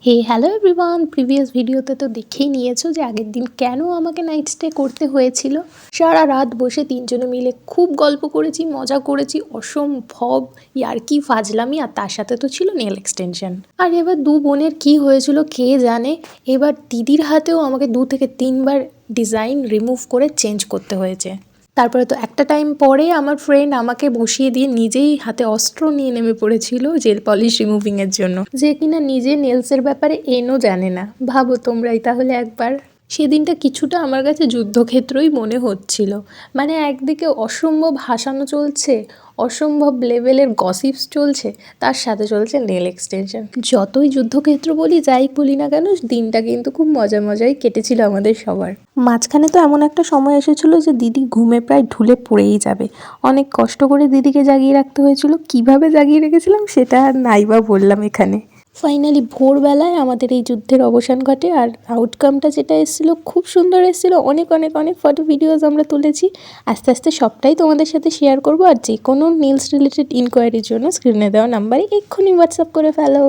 হে hello everyone, previous ভিডিওতে তো দেখেই নিয়েছো যে আগের দিন কেন আমাকে নাইট স্টে করতে হয়েছিল। সারা রাত বসে তিনজনে মিলে খুব গল্প করেছি, মজা করেছি, অসম্ভব ইয়ার্কি ফাজলামি, আর তার সাথে তো ছিল নেল এক্সটেনশন। আর এবার দু বোনের কি হয়েছিল কে জানে। এবার দিদির হাতেও আমাকে 2 থেকে 3 বার ডিজাইন রিমুভ করে চেঞ্জ করতে হয়েছে। তারপরে তো একটা টাইম পরে আমার ফ্রেন্ড আমাকে বসিয়ে দিয়ে নিজেই হাতে অস্ত্র নিয়ে নেমে পড়েছিল জেল পলিশ রিমুভিংয়ের জন্য, যে কিনা নিজে নেলসের ব্যাপারে এনও জানে না। ভাবো তোমরাই তাহলে একবার। সেদিনটা কিছুটা আমার কাছে যুদ্ধক্ষেত্রই মনে হচ্ছিল। মানে একদিকে অসম্ভব হাসানো চলছে, অসম্ভব লেভেলের গসিপস চলছে, তার সাথে চলছে নেল এক্সটেনশন। যতই যুদ্ধক্ষেত্র বলি যাই বলি না কেন, দিনটা কিন্তু খুব মজাই কেটেছিল আমাদের সবার। মাঝখানে তো এমন একটা সময় এসেছিল যে দিদি ঘুমে প্রায় ঢুলে পড়েই যাবে। অনেক কষ্ট করে দিদিকে জাগিয়ে রাখতে হয়েছিল। কিভাবে জাগিয়ে রেখেছিলাম সেটা আর নাইবা বললাম এখানে। ফাইনালি ভোরবেলায় আমাদের এই যুদ্ধের অবসান ঘটে, আর আউটকামটা যেটা এসেছিলো খুব সুন্দর এসেছিলো। অনেক অনেক অনেক ফটো ভিডিওস আমরা তুলেছি। আস্তে আস্তে সবটাই তোমাদের সাথে শেয়ার করবো। আর যে কোনো নেলস রিলেটেড ইনকোয়ারির জন্য স্ক্রিনে দেওয়া নাম্বারে এক্ষুনি হোয়াটসঅ্যাপ করে ফেলো।